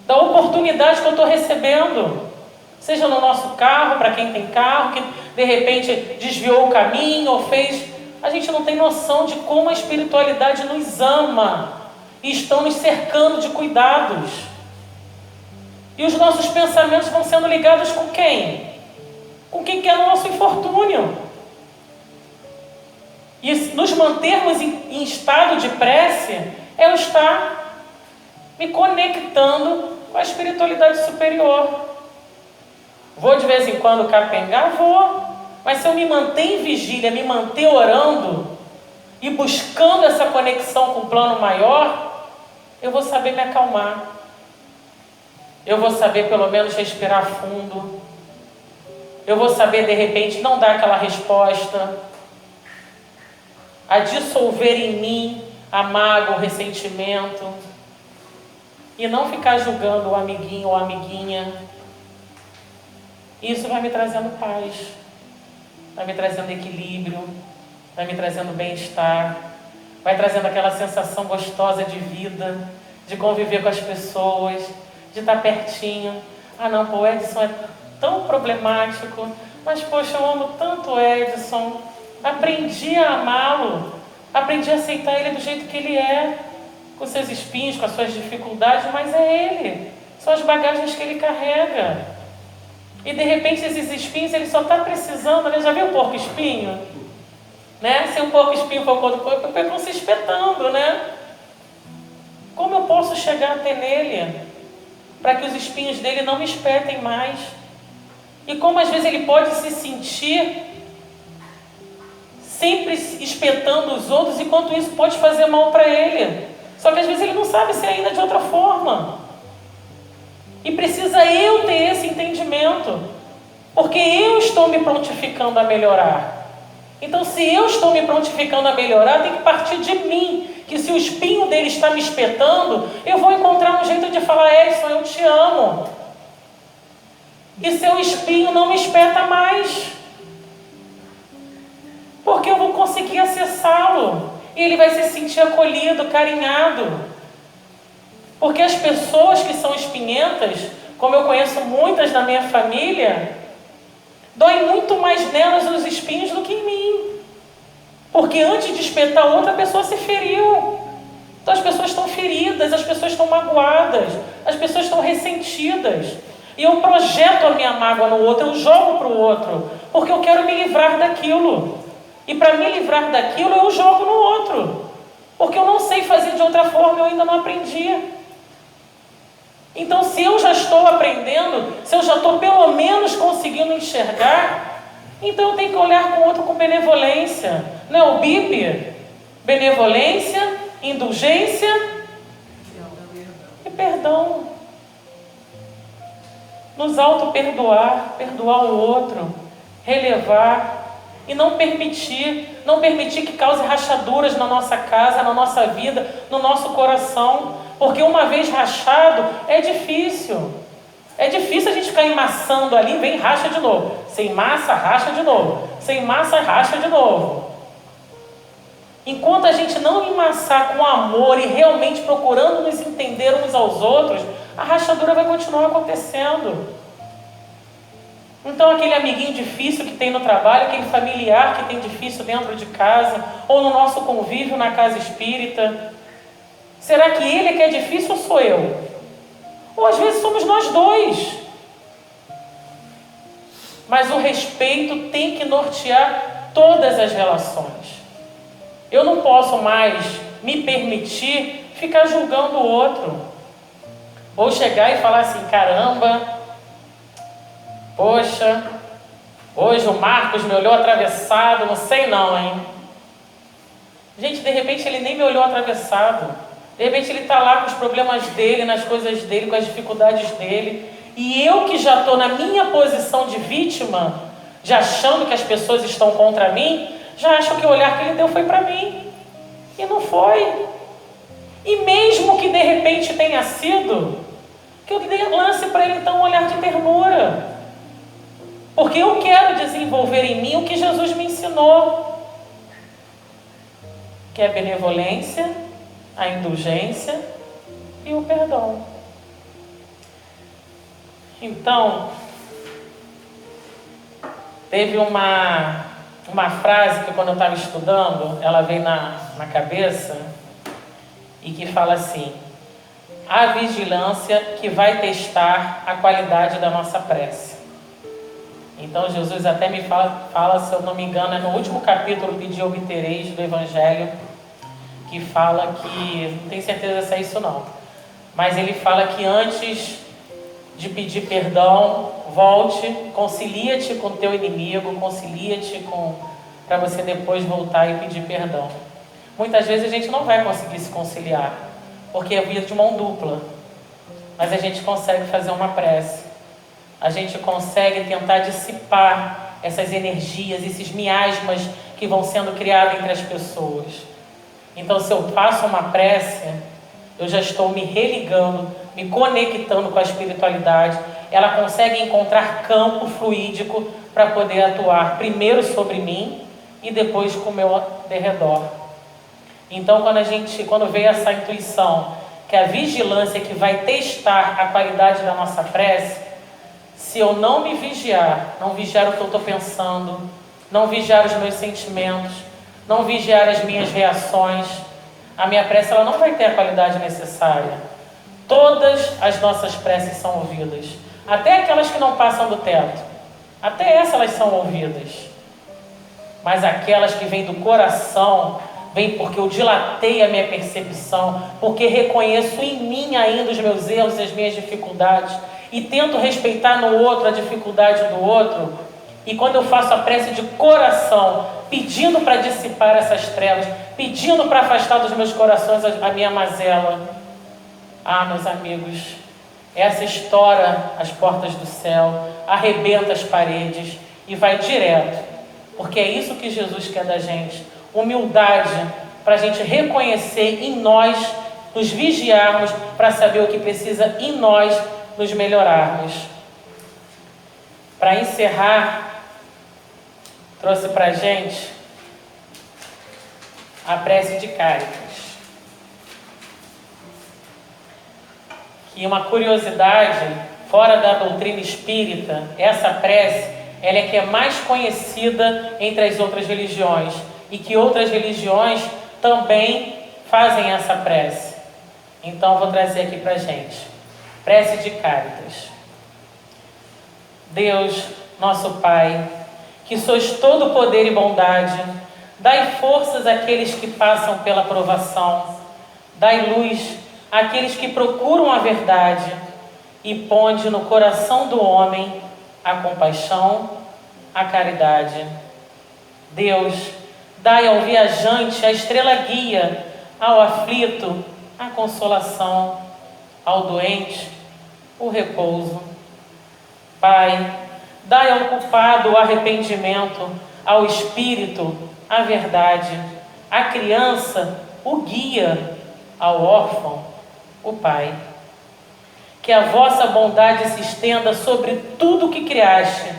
da oportunidade que eu estou recebendo, seja no nosso carro, para quem tem carro, que de repente desviou o caminho ou fez. A gente não tem noção de como a espiritualidade nos ama e estão nos cercando de cuidados. E os nossos pensamentos vão sendo ligados com quem? Com quem quer o nosso infortúnio. E nos mantermos em estado de prece é eu estar me conectando com a espiritualidade superior. Vou de vez em quando capengar? Vou. Mas se eu me manter em vigília, me manter orando e buscando essa conexão com o plano maior, eu vou saber me acalmar. Eu vou saber pelo menos respirar fundo. Eu vou saber de repente não dar aquela resposta, a dissolver em mim a mágoa, o ressentimento, e não ficar julgando o amiguinho ou a amiguinha. Isso vai me trazendo paz, vai me trazendo equilíbrio, vai me trazendo bem-estar, vai trazendo aquela sensação gostosa de vida, de conviver com as pessoas, de estar pertinho. Ah não, o Edson é tão problemático, mas poxa, eu amo tanto o Edson, aprendi a amá-lo, aprendi a aceitar ele do jeito que ele é, com seus espinhos, com as suas dificuldades, mas é ele, são as bagagens que ele carrega. E de repente esses espinhos ele só está precisando, né? Já viu o porco-espinho? Né? Se o porco-espinho for o pecão se espetando, né? Como eu posso chegar até nele para que os espinhos dele não me espetem mais? E como às vezes ele pode se sentir sempre espetando os outros, enquanto isso pode fazer mal para ele. Só que às vezes ele não sabe se é ainda de outra forma. E precisa eu ter esse entendimento, porque eu estou me prontificando a melhorar. Então, se eu estou me prontificando a melhorar, tem que partir de mim, que se o espinho dele está me espetando, eu vou encontrar um jeito de falar: Edson, eu te amo. E seu espinho não me espeta mais, porque eu vou conseguir acessá-lo, e ele vai se sentir acolhido, carinhado. Porque as pessoas que são espinhentas, como eu conheço muitas na minha família, dói muito mais nelas os espinhos do que em mim. Porque antes de espetar outra, a pessoa se feriu. Então as pessoas estão feridas, as pessoas estão magoadas, as pessoas estão ressentidas. E eu projeto a minha mágoa no outro, eu jogo para o outro, porque eu quero me livrar daquilo. E para me livrar daquilo, eu jogo no outro. Porque eu não sei fazer de outra forma, eu ainda não aprendi. Então, se eu já estou aprendendo, se eu já estou pelo menos conseguindo enxergar, Então eu tenho que olhar com o outro com benevolência. Não é o BIP? Benevolência, indulgência e perdão. Nos auto-perdoar, perdoar o outro, relevar e não permitir que cause rachaduras na nossa casa, na nossa vida, no nosso coração, porque uma vez rachado é difícil. É difícil a gente ficar emassando ali, vem racha de novo. Sem massa, racha de novo. Sem massa, racha de novo. Enquanto a gente não emassar com amor e realmente procurando nos entender uns aos outros, a rachadura vai continuar acontecendo. Então aquele amiguinho difícil que tem no trabalho, aquele familiar que tem difícil dentro de casa, ou no nosso convívio na casa espírita, será que ele é que é difícil ou sou eu? Ou às vezes somos nós dois. Mas o respeito tem que nortear todas as relações. Eu não posso mais me permitir ficar julgando o outro. Ou chegar e falar assim, caramba, poxa, hoje o Marcos me olhou atravessado, não sei não, hein? Gente, de repente ele nem me olhou atravessado. De repente ele está lá com os problemas dele, nas coisas dele, com as dificuldades dele. E eu que já estou na minha posição de vítima, já achando que as pessoas estão contra mim, já acho que o olhar que ele deu foi para mim. E não foi. E mesmo que de repente tenha sido, que eu lance para ele então um olhar de ternura. Porque eu quero desenvolver em mim o que Jesus me ensinou. Que é a benevolência, a indulgência e o perdão. Então, teve uma frase que quando eu estava estudando, ela veio na cabeça e que fala assim: a vigilância que vai testar a qualidade da nossa prece. Então Jesus até me fala, se eu não me engano, é no último capítulo, Pedi obtereis, do Evangelho, que fala que, não tenho certeza se é isso não, mas ele fala que antes de pedir perdão, volte, concilia-te com teu inimigo, concilia-te para você depois voltar e pedir perdão. Muitas vezes a gente não vai conseguir se conciliar, porque é via de mão dupla, mas a gente consegue fazer uma prece, a gente consegue tentar dissipar essas energias, esses miasmas que vão sendo criados entre as pessoas. Então, se eu faço uma prece, eu já estou me religando, me conectando com a espiritualidade. Ela consegue encontrar campo fluídico para poder atuar primeiro sobre mim e depois com o meu derredor. Então, quando veio essa intuição, que a vigilância que vai testar a qualidade da nossa prece, se eu não me vigiar, não vigiar o que eu estou pensando, não vigiar os meus sentimentos, não vigiar as minhas reações, a minha prece ela não vai ter a qualidade necessária. Todas as nossas preces são ouvidas, até aquelas que não passam do teto, até essas elas são ouvidas. Mas aquelas que vêm do coração, vêm porque eu dilatei a minha percepção, porque reconheço em mim ainda os meus erros e as minhas dificuldades, e tento respeitar no outro a dificuldade do outro. E quando eu faço a prece de coração, pedindo para dissipar essas trevas, pedindo para afastar dos meus corações a minha mazela, meus amigos, essa estoura as portas do céu, arrebenta as paredes e vai direto, porque é isso que Jesus quer da gente, humildade, para a gente reconhecer em nós, nos vigiarmos, para saber o que precisa em nós, nos melhorarmos. Para encerrar, trouxe para a gente a prece de Cáritas. E uma curiosidade, fora da doutrina espírita, essa prece, ela é que é mais conhecida entre as outras religiões, e que outras religiões também fazem essa prece. Então vou trazer aqui para a gente. Prece de Cáritas. Deus, nosso Pai, que sois todo poder e bondade, dai forças àqueles que passam pela provação, dai luz àqueles que procuram a verdade, e ponde no coração do homem a compaixão, a caridade. Deus, dai ao viajante a estrela guia, ao aflito a consolação, ao doente o repouso. Pai, dai ao culpado o arrependimento, ao espírito a verdade, à criança o guia, ao órfão o Pai. Que a vossa bondade se estenda sobre tudo o que criaste.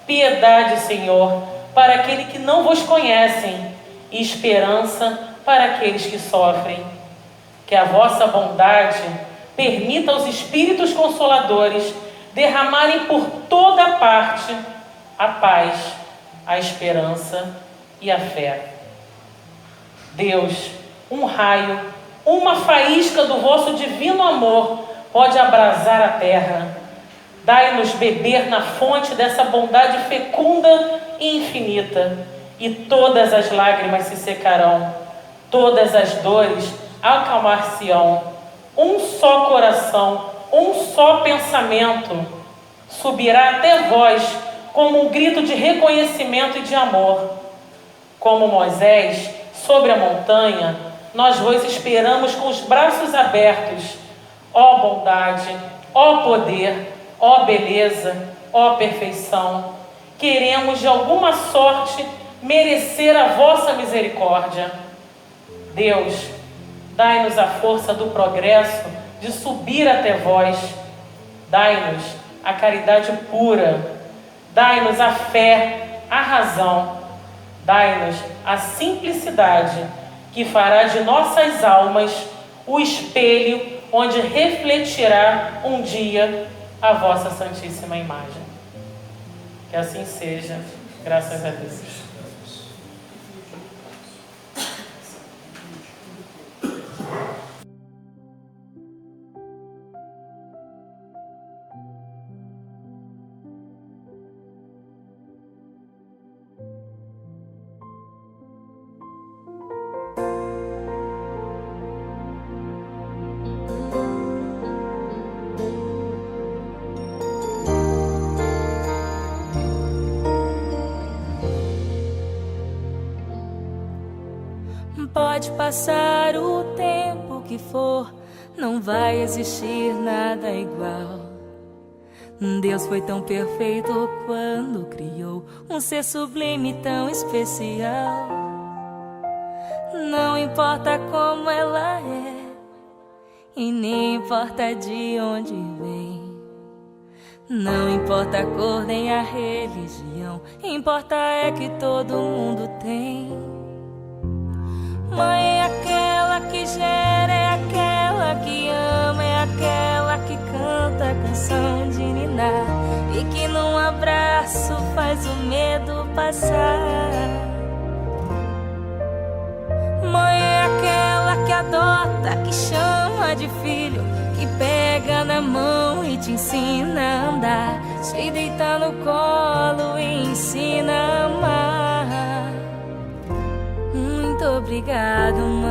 Piedade, Senhor, para aqueles que não vos conhecem, e esperança para aqueles que sofrem. Que a vossa bondade permita aos Espíritos Consoladores derramarem por toda parte a paz, a esperança e a fé. Deus, um raio, uma faísca do vosso divino amor pode abrasar a terra. Dai-nos beber na fonte dessa bondade fecunda e infinita, e todas as lágrimas se secarão, todas as dores acalmar-se-ão. Um só coração, um só pensamento subirá até vós como um grito de reconhecimento e de amor. Como Moisés, sobre a montanha, nós vos esperamos com os braços abertos. Ó bondade, ó poder, ó beleza, ó perfeição, queremos de alguma sorte merecer a vossa misericórdia. Deus, dai-nos a força do progresso de subir até vós. Dai-nos a caridade pura. Dai-nos a fé, a razão. Dai-nos a simplicidade que fará de nossas almas o espelho onde refletirá um dia a vossa santíssima imagem. Que assim seja, graças a Deus. Pode passar o tempo que for, não vai existir nada igual. Deus foi tão perfeito quando criou um ser sublime tão especial. Não importa como ela é, e nem importa de onde vem. Não importa a cor nem a religião, importa é que todo mundo tem. Mãe é aquela que gera, é aquela que ama, é aquela que canta a canção de ninar e que num abraço faz o medo passar. Mãe é aquela que adota, que chama de filho, que pega na mão e te ensina a andar, te deita no colo e ensina a amar. Muito obrigado, mãe.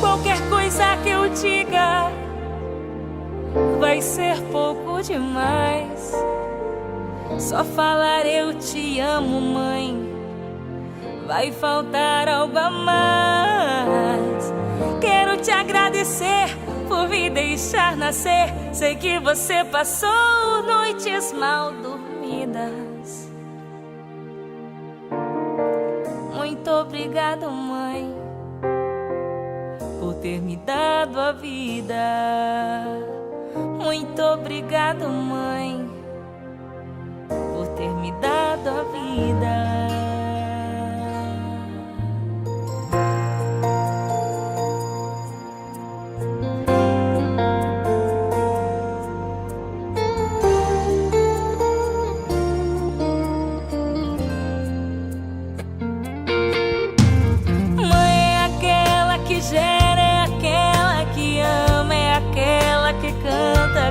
Qualquer coisa que eu diga vai ser pouco demais. Só falar eu te amo, mãe, vai faltar algo a mais. Quero te agradecer por me deixar nascer. Sei que você passou noites mal dormidas. Muito obrigado, mãe, por ter me dado a vida. Muito obrigado, mãe, por ter me dado a vida.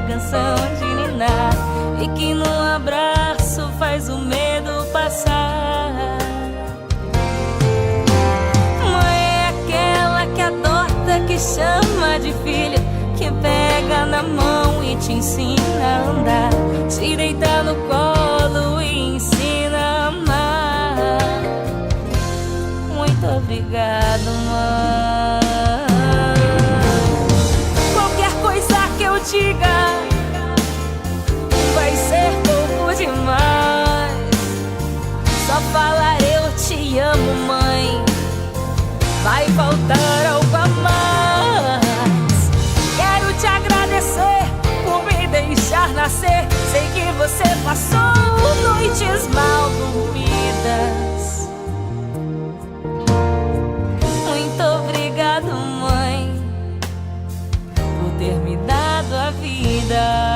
Canção de ninar e que num abraço faz o medo passar. Mãe é aquela que adota, que chama de filho, que pega na mão e te ensina a andar, te deita no colo e ensina a amar. Muito obrigado, mãe. Qualquer coisa que eu diga vai ser pouco demais. Só falar eu te amo, mãe, vai faltar algo a mais. Quero te agradecer por me deixar nascer. Sei que você passou noites mal dormidas. Muito obrigado, mãe, por ter me dado a vida.